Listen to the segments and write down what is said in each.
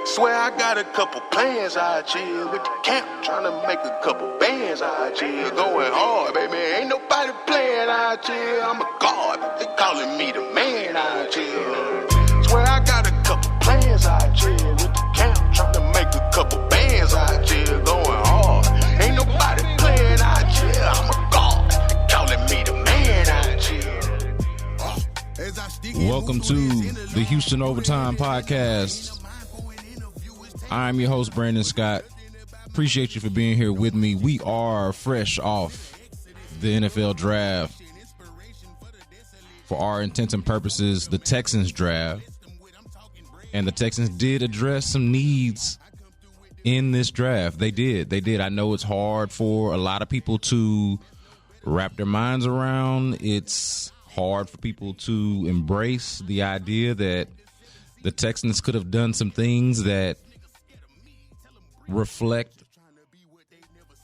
Swear I got a couple plans, I chill with the camp, trying to make a couple bands, I chill. Going hard, baby, ain't nobody playing, I chill. I'm a god, they calling me the man, I chill. Swear I got a couple plans, I chill with the camp, trying to make a couple bands, I chill. Going hard, ain't nobody playing, I chill. I'm a god, they calling me the man, I chill. Welcome to the Houston Overtime Podcast. I'm your host, Brandon Scott. Appreciate you for being here with me. We are fresh off the NFL draft. For our intents and purposes, the Texans draft. And the Texans did address some needs in this draft. They did. I know it's hard for a lot of people to wrap their minds around. It's hard for people to embrace the idea that the Texans could have done some things that reflect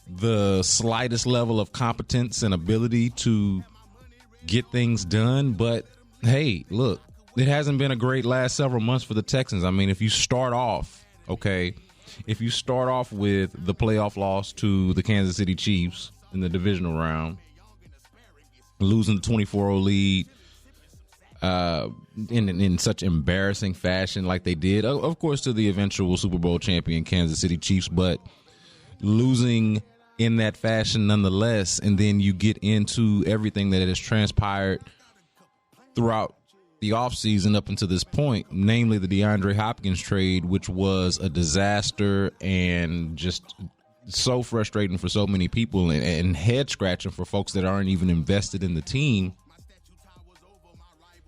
the slightest level of competence and ability to get things done. But hey, look, it hasn't been a great last several months for the Texans. I mean, if you start off with the playoff loss to the Kansas City Chiefs in the divisional round, losing the 24-0 lead in such embarrassing fashion like they did, of course, to the eventual Super Bowl champion Kansas City Chiefs, but losing in that fashion nonetheless. And then you get into everything that has transpired throughout the offseason up until this point, namely the DeAndre Hopkins trade, which was a disaster and just so frustrating for so many people and head scratching for folks that aren't even invested in the team.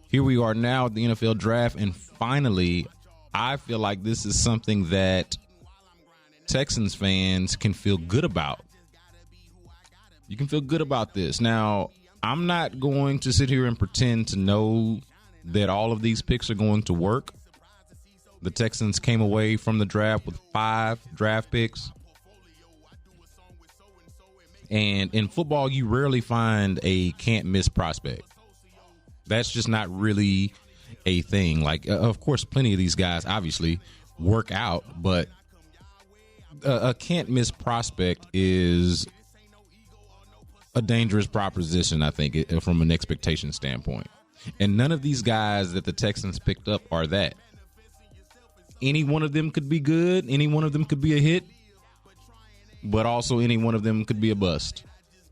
Here we are now at the NFL draft, and finally, I feel like this is something that Texans fans can feel good about. You can feel good about this. Now, I'm not going to sit here and pretend to know that all of these picks are going to work. The Texans came away from the draft with 5 draft picks. And in football, you rarely find a can't-miss prospect. That's just not really a thing. Like, of course, plenty of these guys obviously work out, but a can't-miss prospect is a dangerous proposition, I think, from an expectation standpoint. And none of these guys that the Texans picked up are that. Any one of them could be good. Any one of them could be a hit. But also any one of them could be a bust.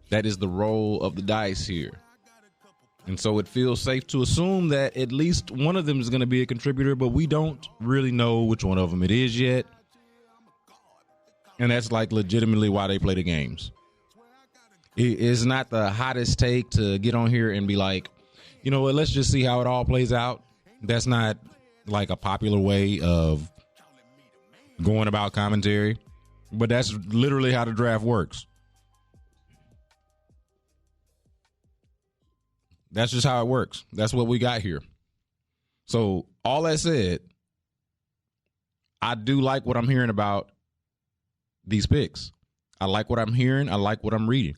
That is the roll of the dice here. And so it feels safe to assume that at least one of them is going to be a contributor, but we don't really know which one of them it is yet. And that's like legitimately why they play the games. It is not the hottest take to get on here and be like, you know what, let's just see how it all plays out. That's not like a popular way of going about commentary, but that's literally how the draft works. That's just how it works. That's what we got here. So all that said, I do like what I'm hearing about these picks. I like what I'm hearing. I like what I'm reading.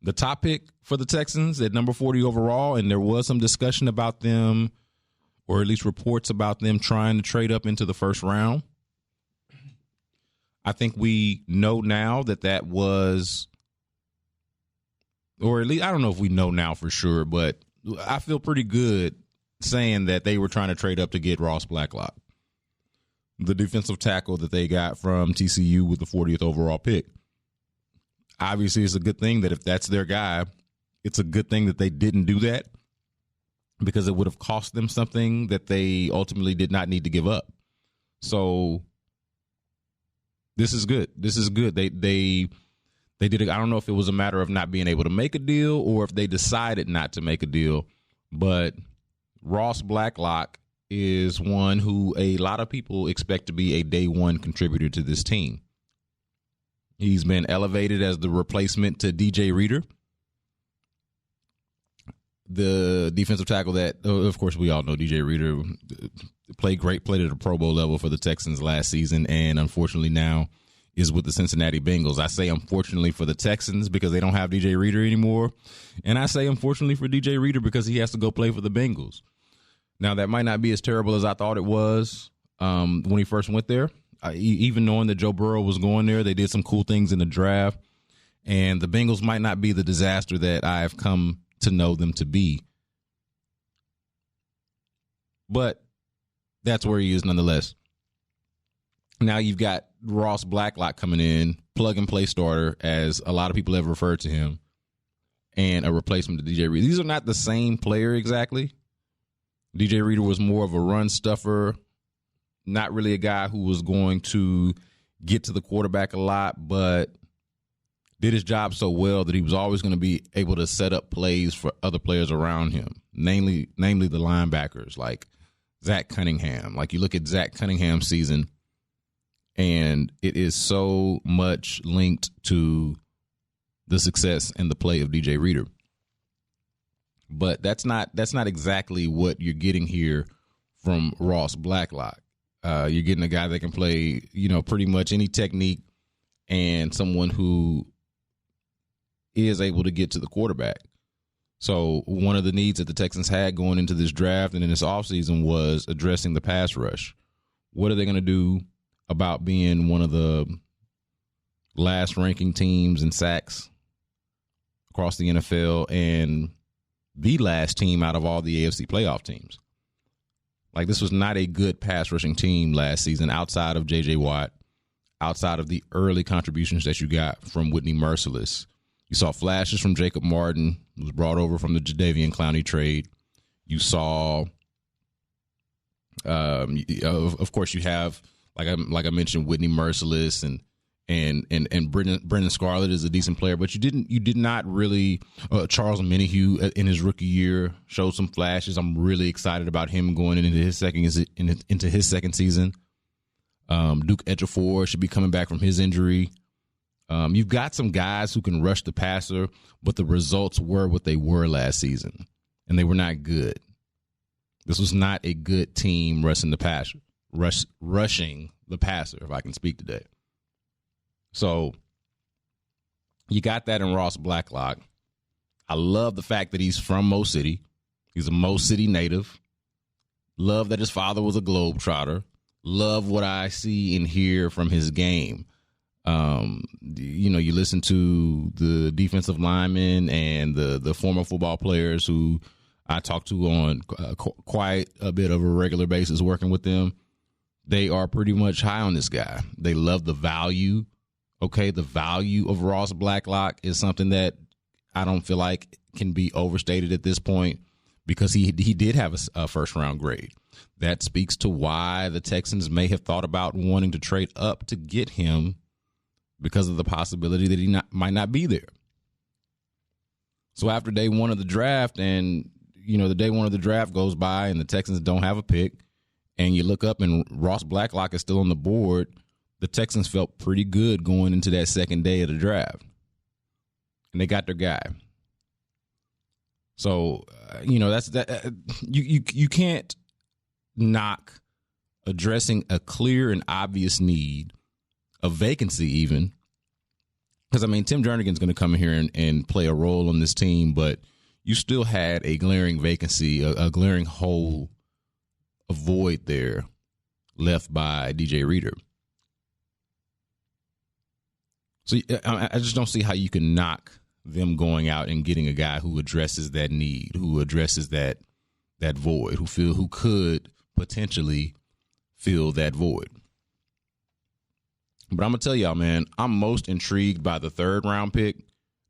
The top pick for the Texans at number 40 overall, and there was some discussion about them, or at least reports about them trying to trade up into the first round. I think we know now that was, or at least I don't know if we know now for sure, but I feel pretty good saying that they were trying to trade up to get Ross Blacklock, the defensive tackle that they got from TCU with the 40th overall pick. Obviously, it's a good thing that if that's their guy, it's a good thing that they didn't do that, because it would have cost them something that they ultimately did not need to give up. So this is good. This is good. They did it. I don't know if it was a matter of not being able to make a deal or if they decided not to make a deal, but Ross Blacklock is one who a lot of people expect to be a day one contributor to this team. He's been elevated as the replacement to DJ Reader, the defensive tackle that, of course, we all know DJ Reader played at a Pro Bowl level for the Texans last season, and unfortunately now is with the Cincinnati Bengals. I say unfortunately for the Texans because they don't have DJ Reader anymore, and I say unfortunately for DJ Reader because he has to go play for the Bengals. Now, that might not be as terrible as I thought it was when he first went there. Even knowing that Joe Burrow was going there, they did some cool things in the draft. And the Bengals might not be the disaster that I have come to know them to be. But that's where he is nonetheless. Now you've got Ross Blacklock coming in, plug-and-play starter, as a lot of people have referred to him, and a replacement to DJ Reader. These are not the same player exactly. DJ Reader was more of a run stuffer, not really a guy who was going to get to the quarterback a lot, but did his job so well that he was always going to be able to set up plays for other players around him, namely the linebackers like Zach Cunningham. Like, you look at Zach Cunningham's season, and it is so much linked to the success and the play of DJ Reader. But that's not exactly what you're getting here from Ross Blacklock. You're getting a guy that can play, pretty much any technique, and someone who is able to get to the quarterback. So one of the needs that the Texans had going into this draft and in this offseason was addressing the pass rush. What are they going to do about being one of the last ranking teams in sacks across the NFL and the last team out of all the AFC playoff teams? Like, this was not a good pass rushing team last season outside of J.J. Watt, outside of the early contributions that you got from Whitney Merciless. You saw flashes from Jacob Martin, who was brought over from the Jadeveon Clowney trade. You saw, of course, you have, like I mentioned, Whitney Merciless and Brendan Scarlett is a decent player, but you did not really. Charles Omenihu in his rookie year showed some flashes. I'm really excited about him going into his second season. Duke Ejiofor should be coming back from his injury. You've got some guys who can rush the passer, but the results were what they were last season, and they were not good. This was not a good team rushing the passer, if I can speak today. So you got that in Ross Blacklock. I love the fact that he's from Mo City. He's a Mo City native. Love that his father was a Globetrotter. Love what I see and hear from his game. You listen to the defensive linemen and the former football players who I talk to on quite a bit of a regular basis working with them. They are pretty much high on this guy. They love the value. Okay, the value of Ross Blacklock is something that I don't feel like can be overstated at this point because he did have a first-round grade. That speaks to why the Texans may have thought about wanting to trade up to get him because of the possibility that he might not be there. So after day one of the draft, and the day one of the draft goes by and the Texans don't have a pick, and you look up and Ross Blacklock is still on the board, the Texans felt pretty good going into that second day of the draft. And they got their guy. So, that's that. You can't knock addressing a clear and obvious need, a vacancy even. Because, Tim Jernigan's going to come in here and play a role on this team, but you still had a glaring vacancy, a glaring hole, a void there left by DJ Reader. So I just don't see how you can knock them going out and getting a guy who addresses that need, who addresses that void, who could potentially fill that void. But I'm going to tell y'all, man, I'm most intrigued by the third-round pick,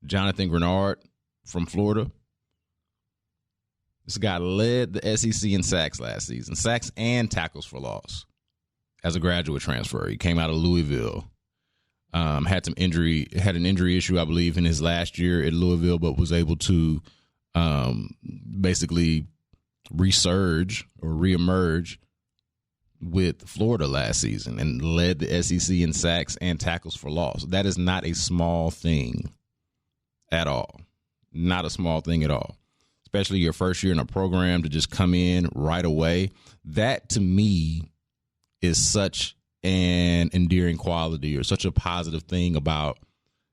Jonathan Grenard from Florida. This guy led the SEC in sacks last season, sacks and tackles for loss as a graduate transfer. He came out of Louisville. Had an injury issue, I believe, in his last year at Louisville, but was able to basically resurge or reemerge with Florida last season and led the SEC in sacks and tackles for loss. That is not a small thing at all. Not a small thing at all. Especially your first year in a program to just come in right away. That, to me, is such an endearing quality or such a positive thing about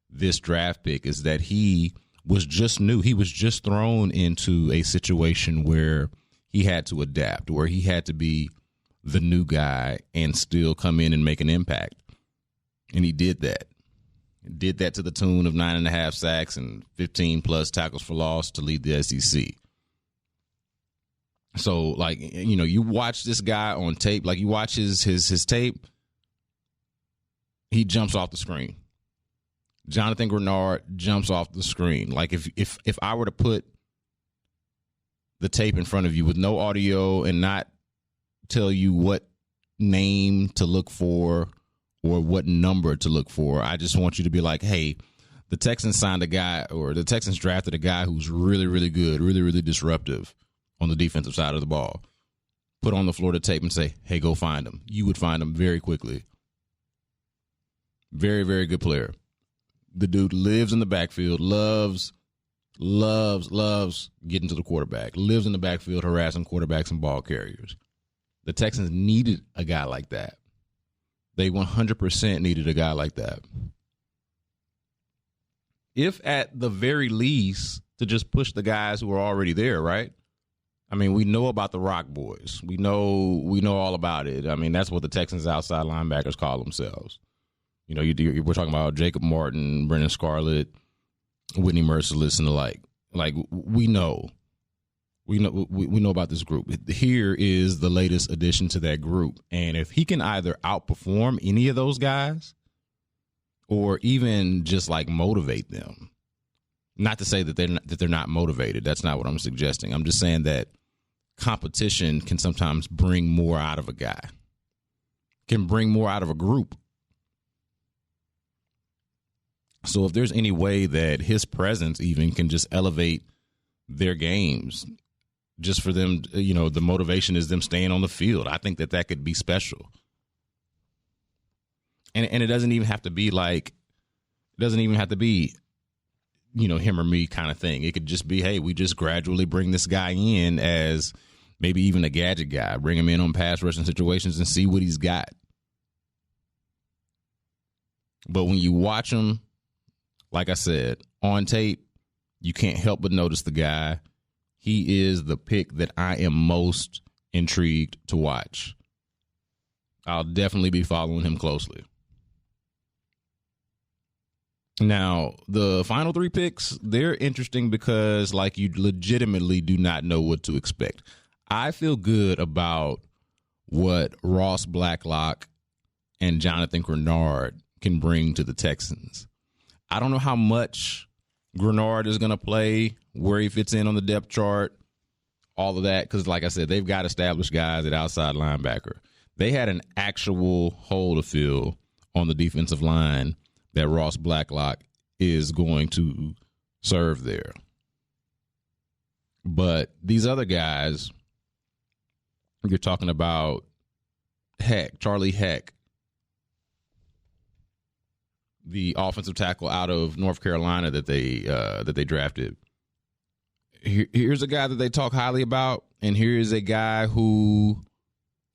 this draft pick, is that he was just new. He was just thrown into a situation where he had to adapt, where he had to be the new guy and still come in and make an impact. And he did that. Did that to the tune of 9.5 sacks and 15-plus tackles for loss to lead the SEC. So, like, you know, you watch this guy on tape, like you watch his tape, he jumps off the screen. Jonathan Grenard jumps off the screen. Like, if I were to put the tape in front of you with no audio and not tell you what name to look for or what number to look for, I just want you to be like, hey, the Texans signed a guy, or the Texans drafted a guy who's really, really good, really, really disruptive on the defensive side of the ball. Put on the floor the tape and say, hey, go find him. You would find him very quickly. Very, very good player. The dude lives in the backfield, loves getting to the quarterback, lives in the backfield harassing quarterbacks and ball carriers. The Texans needed a guy like that. They 100% needed a guy like that. If at the very least to just push the guys who are already there, right? I mean, we know about the Rock Boys. We know all about it. I mean, that's what the Texans outside linebackers call themselves. You know, we're talking about Jacob Martin, Brennan Scarlett, Whitney Merciless, and the like. Like, we know about this group. Here is the latest addition to that group, and if he can either outperform any of those guys, or even just like motivate them. Not to say that they're not motivated. That's not what I'm suggesting. I'm just saying that competition can sometimes bring more out of a guy, can bring more out of a group. So if there's any way that his presence even can just elevate their games, just for them, you know, the motivation is them staying on the field, I think that could be special. And it doesn't even have to be you know, him or me kind of thing. It could just be, hey, we just gradually bring this guy in as maybe even a gadget guy, bring him in on pass rushing situations and see what he's got. But when you watch him, like I said, on tape, you can't help but notice the guy. He is the pick that I am most intrigued to watch. I'll definitely be following him closely. Now, the final 3 picks, they're interesting because, like, you legitimately do not know what to expect. I feel good about what Ross Blacklock and Jonathan Grenard can bring to the Texans. I don't know how much Grenard is going to play, where he fits in on the depth chart, all of that, because, like I said, they've got established guys at outside linebacker. They had an actual hole to fill on the defensive line that Ross Blacklock is going to serve there. But these other guys, you're talking about Charlie Heck, the offensive tackle out of North Carolina that they drafted. Here's a guy that they talk highly about, and here is a guy who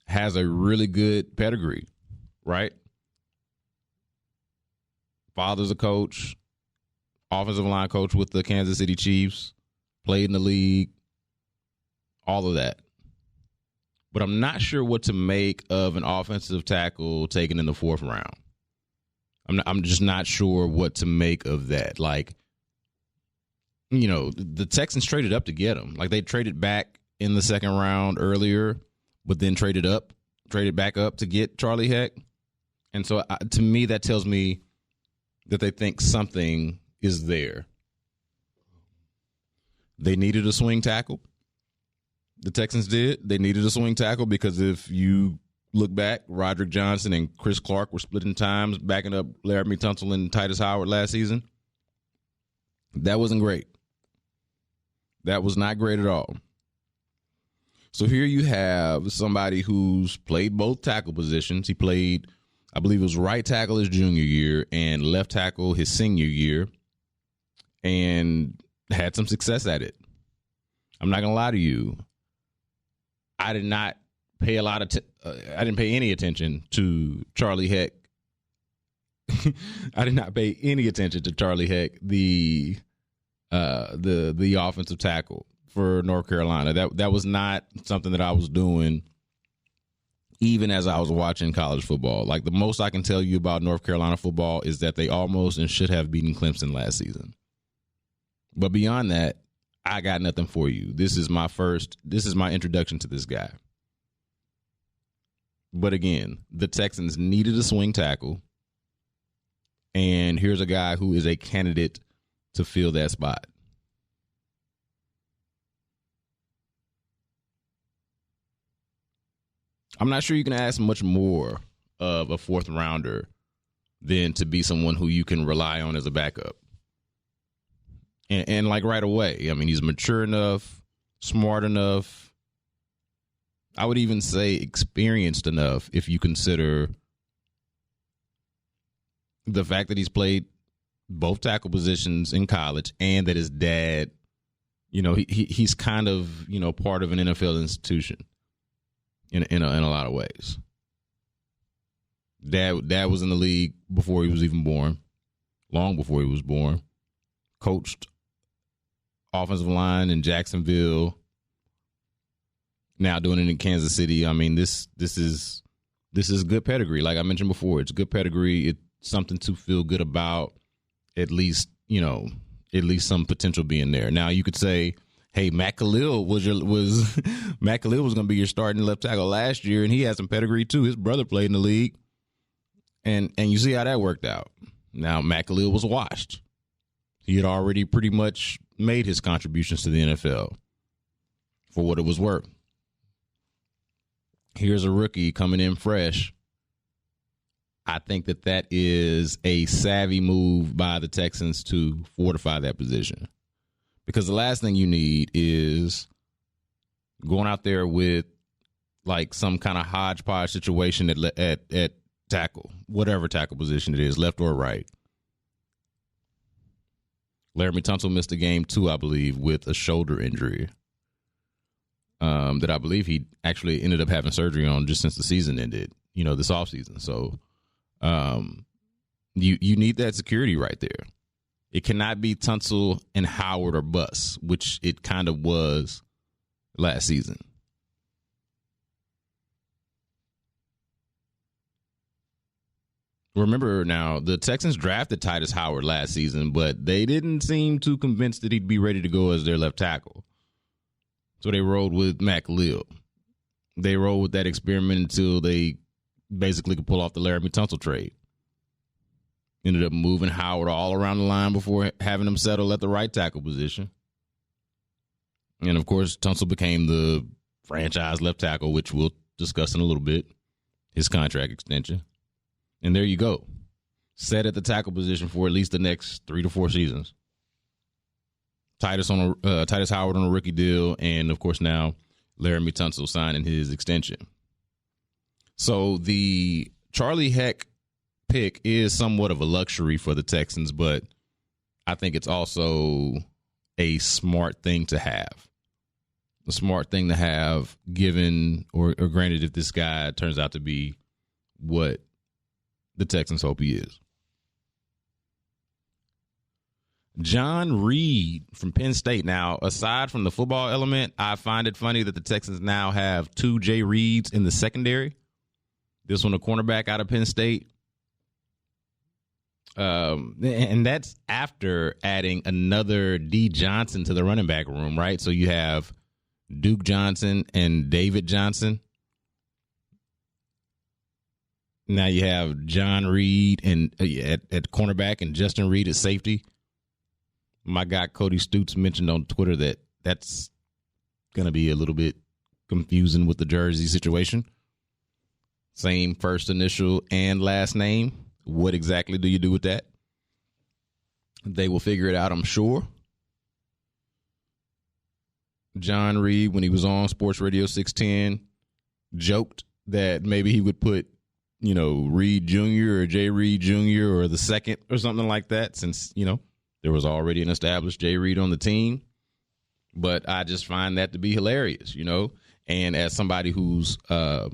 has a really good pedigree, right? Father's a coach, offensive line coach with the Kansas City Chiefs, played in the league, all of that. But I'm not sure what to make of an offensive tackle taken in the 4th round. I'm just not sure what to make of that. Like, you know, the Texans traded up to get him. Like, they traded back in the 2nd round earlier, but then traded back up to get Charlie Heck. And so, to me, that tells me that they think something is there. They needed a swing tackle. The Texans did. They needed a swing tackle because if you look back, Roderick Johnson and Chris Clark were splitting times, backing up Laremy Tunsil and Titus Howard last season. That wasn't great. That was not great at all. So here you have somebody who's played both tackle positions. He played, I believe it was right tackle his junior year and left tackle his senior year, and had some success at it. I'm not going to lie to you. I did not pay I didn't pay any attention to Charlie Heck. I did not pay any attention to Charlie Heck, the offensive tackle, for North Carolina. That was not something that I was doing even as I was watching college football. Like, the most I can tell you about North Carolina football is that they almost and should have beaten Clemson last season. But beyond that, I got nothing for you. This is my introduction to this guy. But again, the Texans needed a swing tackle. And here's a guy who is a candidate to fill that spot. I'm not sure you can ask much more of a fourth rounder than to be someone who you can rely on as a backup. And like right away, I mean, he's mature enough, smart enough. I would even say experienced enough if you consider the fact that he's played both tackle positions in college and that his dad, he's kind of, part of an NFL institution in a lot of ways. Dad was in the league before he was even born, long before he was born. Coached offensive line in Jacksonville. Now doing it in Kansas City. I mean, this is good pedigree. Like I mentioned before, it's good pedigree. It's something to feel good about. At least some potential being there. Now you could say, hey, Matt Khalil was Matt Khalil was going to be your starting left tackle last year, and he has some pedigree too. His brother played in the league, and you see how that worked out. Now Matt Khalil was washed. He had already pretty much made his contributions to the NFL for what it was worth. Here's a rookie coming in fresh. I think that is a savvy move by the Texans to fortify that position. Because the last thing you need is going out there with like some kind of hodgepodge situation at tackle, whatever tackle position it is, left or right. Laremy Tunsil missed a game too, I believe, with a shoulder injury that I believe he actually ended up having surgery on just since the season ended, this offseason. So you need that security right there. It cannot be Tunsil and Howard or bust, which it kind of was last season. Remember now, the Texans drafted Titus Howard last season, but they didn't seem too convinced that he'd be ready to go as their left tackle. So they rolled with Matt Khalil. They rolled with that experiment until they basically could pull off the Laremy Tunsil trade. Ended up moving Howard all around the line before having him settle at the right tackle position. And, of course, Tunsil became the franchise left tackle, which we'll discuss in a little bit, his contract extension. And there you go. Set at the tackle position for at least the next 3 to 4 seasons. Titus Howard on a rookie deal, and, of course, now Laremy Tunsil signing his extension. So the Charlie Heck pick is somewhat of a luxury for the Texans, but I think it's also a smart thing to have. A smart thing to have given or granted if this guy turns out to be what the Texans hope he is. John Reed from Penn State. Now, aside from the football element, I find it funny that the Texans now have 2 Jay Reeds in the secondary. This one, a cornerback out of Penn State. And that's after adding another D Johnson to the running back room, right? So you have Duke Johnson and David Johnson. Now you have John Reed and at cornerback and Justin Reed at safety. My guy Cody Stutes mentioned on Twitter that that's going to be a little bit confusing with the jersey situation. Same first initial and last name. What exactly do you do with that? They will figure it out, I'm sure. John Reed, when he was on Sports Radio 610, joked that maybe he would put, Reed Jr. or Jay Reed Jr. or the second or something like that since, there was already an established Jay Reed on the team. But I just find that to be hilarious, And as somebody who's a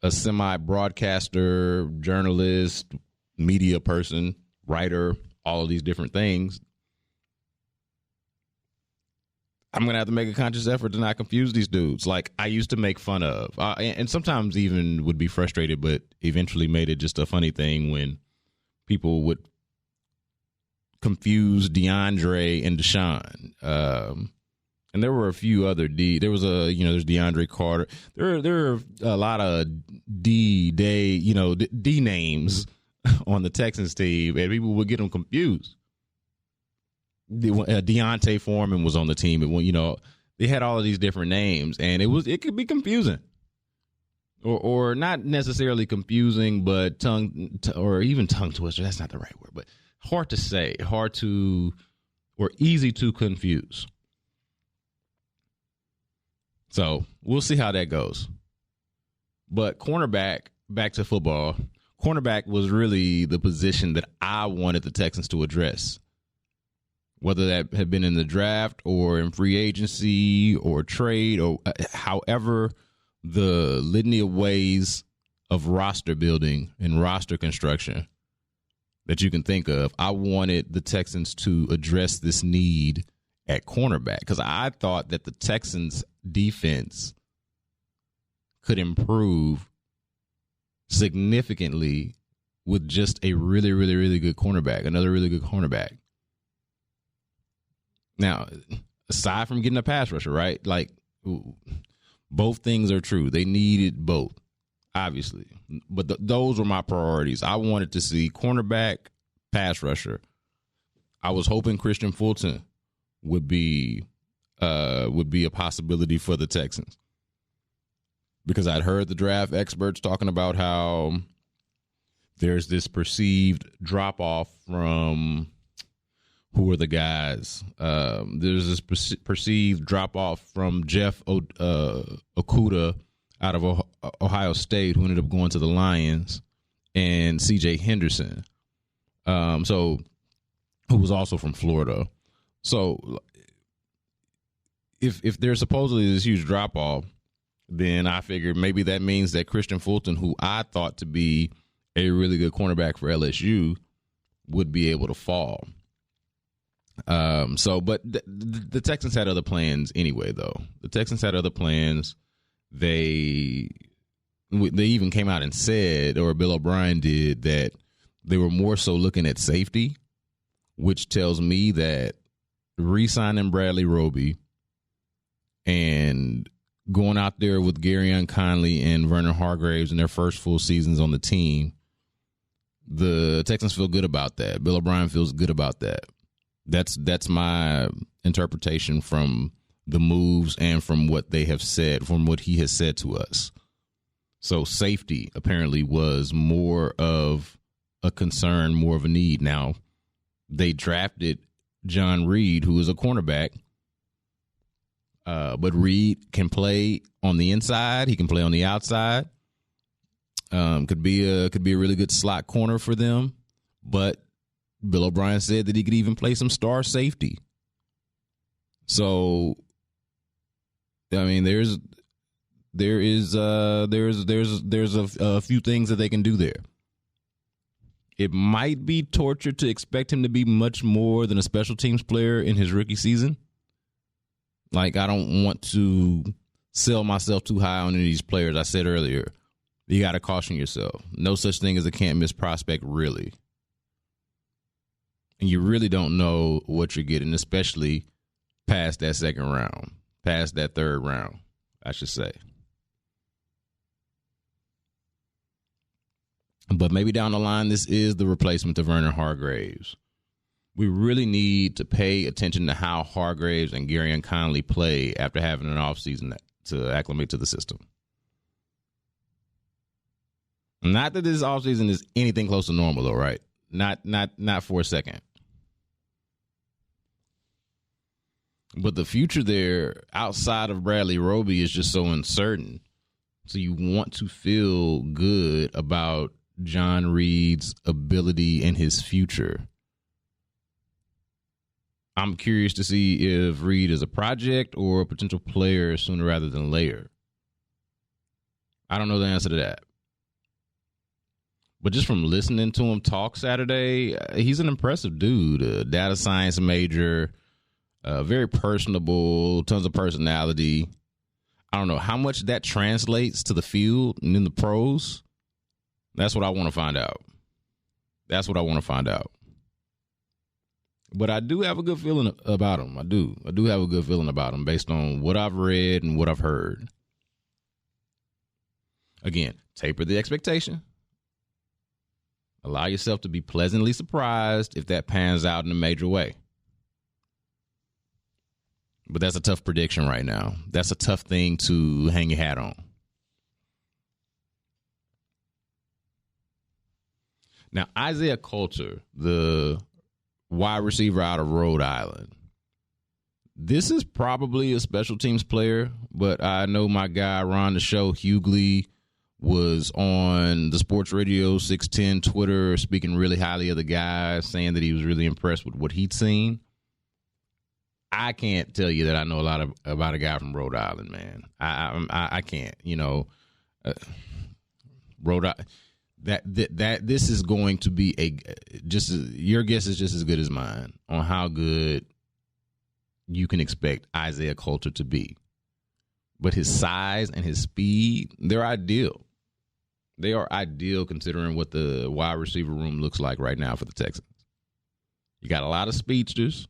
semi-broadcaster, journalist, media person, writer, all of these different things, I'm going to have to make a conscious effort to not confuse these dudes like I used to make fun of. And sometimes even would be frustrated, but eventually made it just a funny thing when people would confuse DeAndre and Deshaun. And there were a few other there was there's DeAndre Carter. There are a lot of D names on the Texans team, and people would get them confused. Deontay Foreman was on the team, and they had all of these different names, and it could be confusing, or not necessarily confusing, but tongue twister. That's not the right word, but hard to say, or easy to confuse. So we'll see how that goes. But cornerback, back to football, cornerback was really the position that I wanted the Texans to address. Whether that had been in the draft or in free agency or trade or however the litany of ways of roster building and roster construction that you can think of, I wanted the Texans to address this need at cornerback because I thought that the Texans defense could improve significantly with just a really, really, really good cornerback, another really good cornerback. Now, aside from getting a pass rusher, right? Like, both things are true. They needed both, obviously. But those were my priorities. I wanted to see cornerback, pass rusher. I was hoping Christian Fulton would be a possibility for the Texans. Because I'd heard the draft experts talking about how there's this perceived drop-off from... Who are the guys? There's this perceived drop-off from Jeff Okudah out of Ohio State, who ended up going to the Lions, and C.J. Henderson, who was also from Florida. So if there's supposedly this huge drop-off, then I figured maybe that means that Christian Fulton, who I thought to be a really good cornerback for LSU, would be able to fall. But the Texans had other plans anyway, though. The Texans had other plans. They even came out and said, or Bill O'Brien did, that they were more so looking at safety, which tells me that re-signing Bradley Roby and going out there with Garyon Conley and Vernon Hargreaves in their first full seasons on the team, the Texans feel good about that. Bill O'Brien feels good about that. That's my interpretation from the moves and from what they have said, from what he has said to us. So safety apparently was more of a concern, more of a need. Now, they drafted John Reed, who is a cornerback, but Reed can play on the inside. He can play on the outside. Could be a really good slot corner for them, but Bill O'Brien said that he could even play some star safety. So, I mean, there's a few things that they can do there. It might be torture to expect him to be much more than a special teams player in his rookie season. Like, I don't want to sell myself too high on any of these players. I said earlier, you got to caution yourself. No such thing as a can't miss prospect, really. And you really don't know what you're getting, especially past that second round, past that third round, I should say. But maybe down the line, this is the replacement of Vernon Hargreaves. We really need to pay attention to how Hargreaves and Garyon Conley play after having an offseason to acclimate to the system. Not that this offseason is anything close to normal, though, right? Not for a second. But the future there outside of Bradley Roby is just so uncertain. So you want to feel good about John Reed's ability and his future. I'm curious to see if Reed is a project or a potential player sooner rather than later. I don't know the answer to that. But just from listening to him talk Saturday, he's an impressive dude, a data science major, very personable, tons of personality. I don't know how much that translates to the field and in the pros. That's what I want to find out. But I do have a good feeling about him. I do have a good feeling about him based on what I've read and what I've heard. Again, taper the expectation. Allow yourself to be pleasantly surprised if that pans out in a major way. But that's a tough prediction right now. That's a tough thing to hang your hat on. Now, Isaiah Coulter, the wide receiver out of Rhode Island. This is probably a special teams player, but I know my guy, Ron the Show, Hughley, was on the Sports Radio 610 Twitter speaking really highly of the guy, saying that he was really impressed with what he'd seen. I can't tell you that I know a lot about a guy from Rhode Island, man. I can't. Rhode Island. That this is going to be your guess is just as good as mine on how good you can expect Isaiah Coulter to be. But his size and his speed, they're ideal. They are ideal considering what the wide receiver room looks like right now for the Texans. You got a lot of speedsters.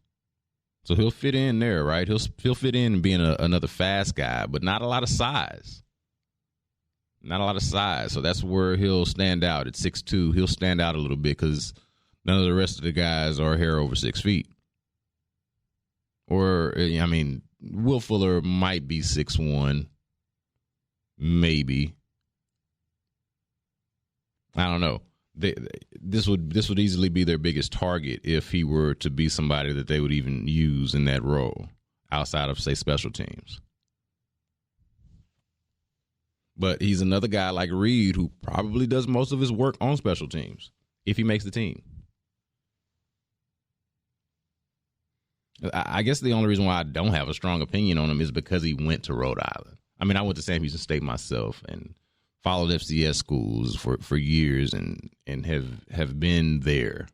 So he'll fit in there, right? He'll fit in being another fast guy, but not a lot of size. Not a lot of size. So that's where he'll stand out at 6'2". He'll stand out a little bit because none of the rest of the guys are here over 6 feet. Or, I mean, Will Fuller might be 6'1", maybe. I don't know. This would easily be their biggest target if he were to be somebody that they would even use in that role outside of, say, special teams. But he's another guy like Reed who probably does most of his work on special teams if he makes the team. I guess the only reason why I don't have a strong opinion on him is because he went to Rhode Island. I mean, I went to Sam Houston State myself and followed FCS schools for years and have been there,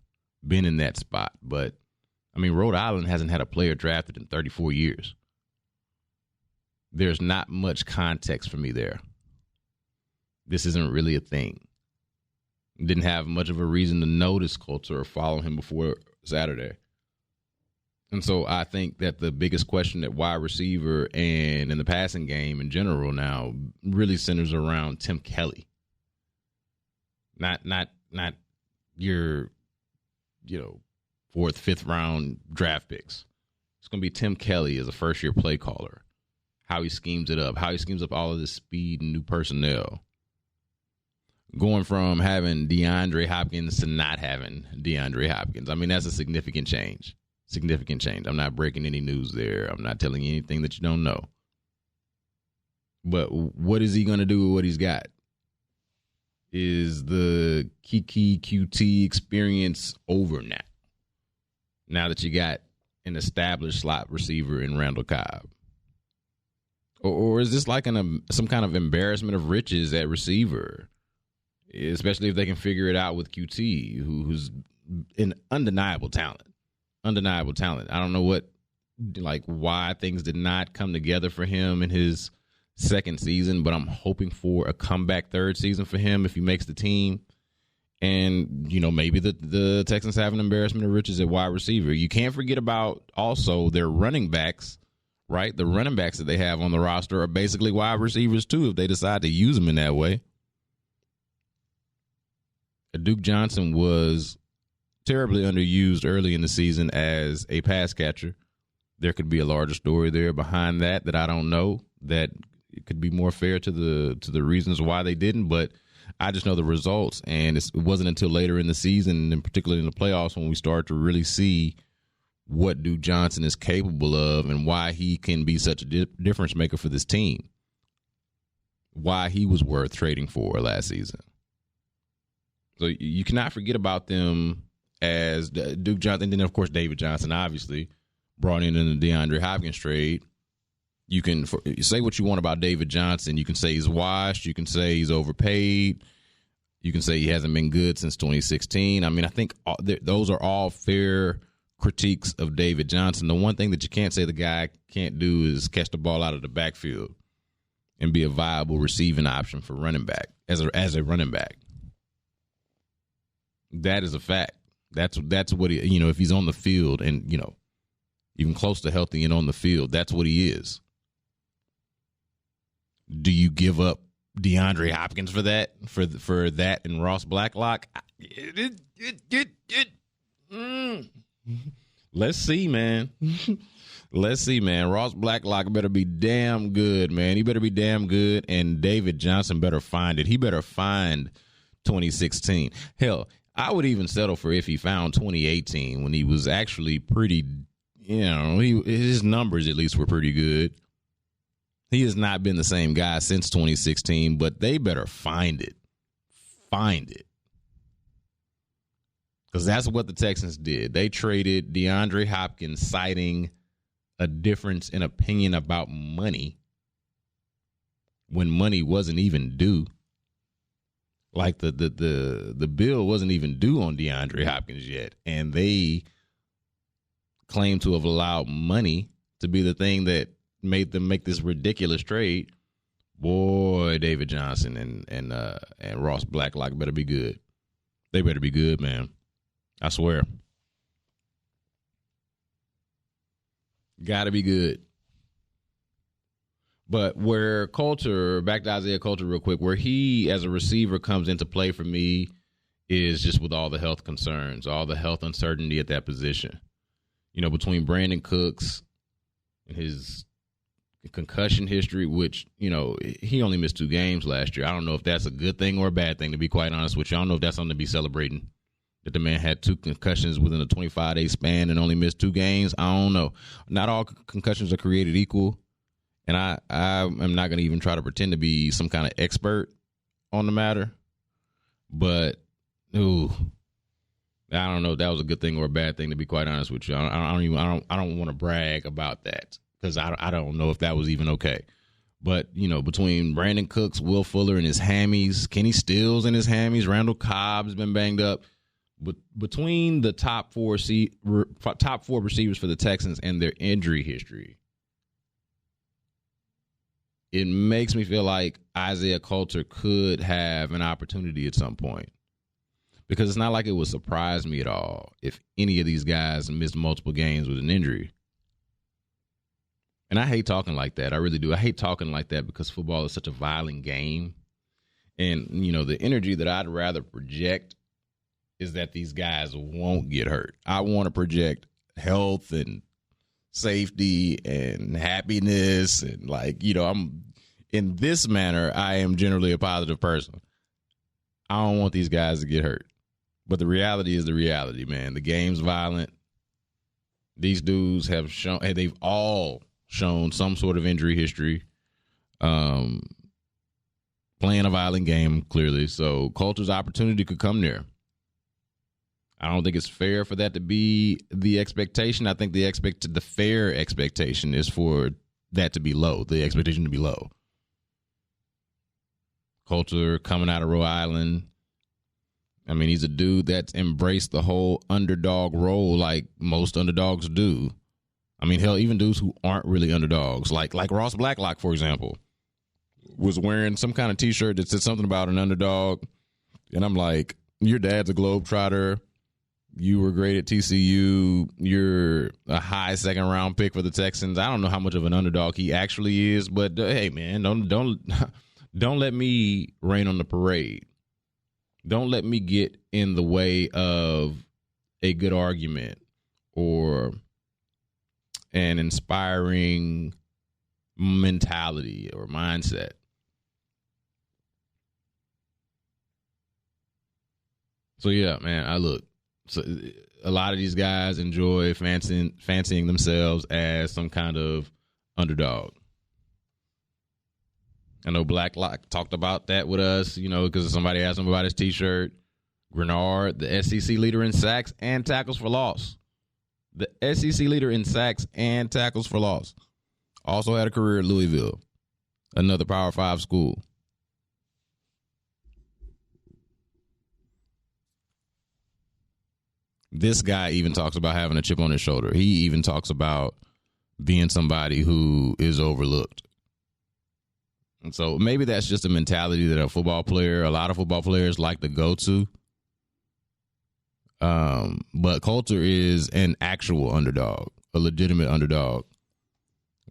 been in that spot. But, I mean, Rhode Island hasn't had a player drafted in 34 years. There's not much context for me there. This isn't really a thing. Didn't have much of a reason to notice Coulter or follow him before Saturday. And so I think that the biggest question at wide receiver and in the passing game in general now really centers around Tim Kelly. Not your, fourth, fifth round draft picks. It's going to be Tim Kelly as a first-year play caller. How he schemes it up. How he schemes up all of this speed and new personnel. Going from having DeAndre Hopkins to not having DeAndre Hopkins. I mean, that's a significant change. I'm not breaking any news there. I'm not telling you anything that you don't know. But what is he going to do with what he's got? Is the Kiki QT experience over now? Now that you got an established slot receiver in Randall Cobb? Or is this like some kind of embarrassment of riches at receiver? Especially if they can figure it out with QT, who's an undeniable talent. I don't know why things did not come together for him in his second season, but I'm hoping for a comeback third season for him if he makes the team. And, maybe the Texans have an embarrassment of riches at wide receiver. You can't forget about also their running backs, right? The running backs that they have on the roster are basically wide receivers too if they decide to use them in that way. Duke Johnson was terribly underused early in the season as a pass catcher. There could be a larger story there behind that I don't know, that it could be more fair to the reasons why they didn't, but I just know the results, and it wasn't until later in the season, and particularly in the playoffs, when we started to really see what Duke Johnson is capable of and why he can be such a difference maker for this team, why he was worth trading for last season. So you cannot forget about them as Duke Johnson, and then, of course, David Johnson, obviously, brought in the DeAndre Hopkins trade. You can say what you want about David Johnson. You can say he's washed. You can say he's overpaid. You can say he hasn't been good since 2016. I mean, I think those are all fair critiques of David Johnson, the one thing that you can't say the guy can't do is catch the ball out of the backfield and be a viable receiving option for running back as a running back. That is a fact. That's what he, if he's on the field and, even close to healthy and on the field, that's what he is. Do you give up DeAndre Hopkins for that? For that and Ross Blacklock? Let's see, man. Let's see, man. Ross Blacklock better be damn good, man. He better be damn good, and David Johnson better find it. He better find 2016. Hell, I would even settle for if he found 2018 when he was actually pretty, his numbers at least were pretty good. He has not been the same guy since 2016, but they better find it. Find it. Because that's what the Texans did. They traded DeAndre Hopkins, citing a difference in opinion about money when money wasn't even due. Like the bill wasn't even due on DeAndre Hopkins yet. And they claim to have allowed money to be the thing that made them make this ridiculous trade. Boy, David Johnson and Ross Blacklock better be good. They better be good, man. I swear. Got to be good. But where Coulter, back to Isaiah Coulter real quick, where he as a receiver comes into play for me is just with all the health concerns, all the health uncertainty at that position. Between Brandon Cooks and his concussion history, which, he only missed 2 games last year. I don't know if that's a good thing or a bad thing, to be quite honest with you. I don't know if that's something to be celebrating, that the man had 2 concussions within a 25-day span and only missed 2 games. I don't know. Not all concussions are created equal, and I am not going to even try to pretend to be some kind of expert on the matter. But, I don't know if that was a good thing or a bad thing, to be quite honest with you. I don't want to brag about that because I don't know if that was even okay. But, between Brandon Cooks, Will Fuller and his hammies, Kenny Stills and his hammies, Randall Cobb's been banged up. But between the top four receivers for the Texans and their injury history, it makes me feel like Isaiah Coulter could have an opportunity at some point. Because it's not like it would surprise me at all if any of these guys missed multiple games with an injury. And I hate talking like that. I really do. I hate talking like that because football is such a violent game. And, the energy that I'd rather project is that these guys won't get hurt. I want to project health and safety and happiness. And I'm in this manner, I am generally a positive person. I don't want these guys to get hurt. But the reality is the reality, man. The game's violent. These dudes they've all shown some sort of injury history. Playing a violent game, clearly. So Coulter's opportunity could come there. I don't think it's fair for that to be the expectation. I think the fair expectation is for that to be low, the expectation to be low. Coulter coming out of Rhode Island. I mean, he's a dude that's embraced the whole underdog role like most underdogs do. I mean, hell, even dudes who aren't really underdogs, like Ross Blacklock, for example, was wearing some kind of T-shirt that said something about an underdog. And I'm like, your dad's a Globetrotter. You were great at TCU. You're a high second-round pick for the Texans. I don't know how much of an underdog he actually is, but hey, man, don't let me rain on the parade. Don't let me get in the way of a good argument or an inspiring mentality or mindset. So yeah, man, so a lot of these guys enjoy fancying themselves as some kind of underdog. I know Blacklock talked about that with us, because somebody asked him about his T-shirt. Grenard, the SEC leader in sacks and tackles for loss. The SEC leader in sacks and tackles for loss. Also had a career at Louisville, another Power 5 school. This guy even talks about having a chip on his shoulder. He even talks about being somebody who is overlooked. And so maybe that's just a mentality that a lot of football players like to go to. But Coulter is an actual underdog, a legitimate underdog.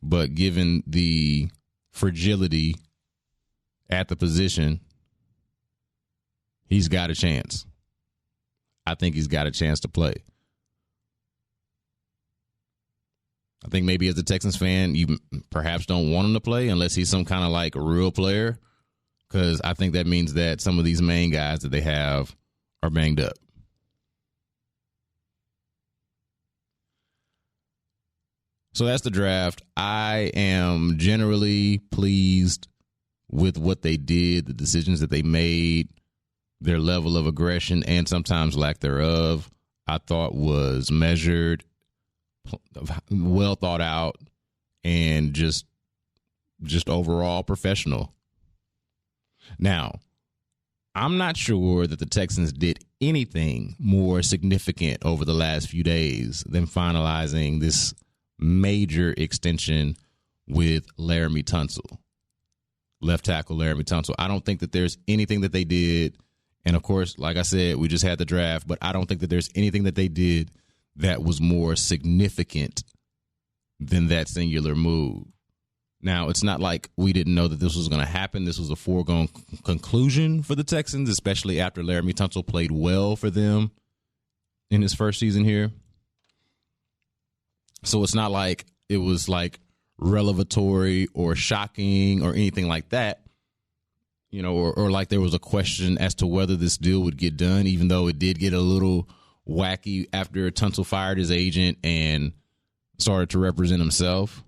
But given the fragility at the position, he's got a chance. I think he's got a chance to play. I think maybe as a Texans fan, you perhaps don't want him to play unless he's some kind of like a real player, because I think that means that some of these main guys that they have are banged up. So that's the draft. I am generally pleased with what they did, the decisions that they made, their level of aggression and sometimes lack thereof, I thought was measured, well thought out, and just overall professional. Now, I'm not sure that the Texans did anything more significant over the last few days than finalizing this major extension with Laremy Tunsil, left tackle Laremy Tunsil. I don't think that there's anything that they did. And, of course, like I said, we just had the draft, but I don't think that there's anything that they did that was more significant than that singular move. Now, it's not like we didn't know that this was going to happen. This was a foregone conclusion for the Texans, especially after Laremy Tunsil played well for them in his first season here. So it's not like it was like revelatory or shocking or anything like that, you know, or like there was a question as to whether this deal would get done, even though it did get a little wacky after Tunsil fired his agent and started to represent himself.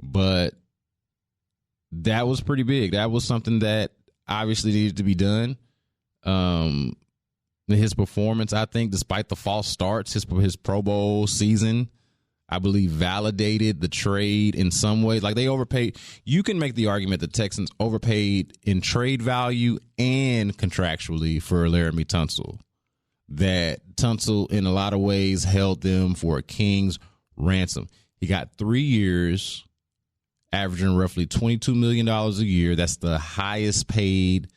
But that was pretty big. That was something that obviously needed to be done. His performance, I think, despite the false starts, his Pro Bowl season, I believe, validated the trade in some ways. Like, they overpaid. You can make the argument that Texans overpaid in trade value and contractually for Laremy Tunsil. That Tunsil, in a lot of ways, held them for a king's ransom. He got 3 years, averaging roughly $22 million a year. That's the highest paid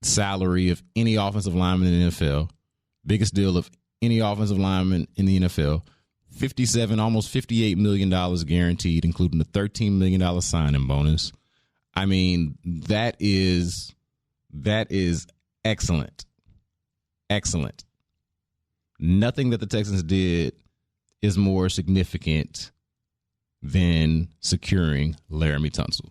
salary of any offensive lineman in the NFL. Biggest deal of any offensive lineman in the NFL. Almost $58 million guaranteed, including the $13 million signing bonus. I mean, that is excellent. Excellent. Nothing that the Texans did is more significant than securing Laremy Tunsil.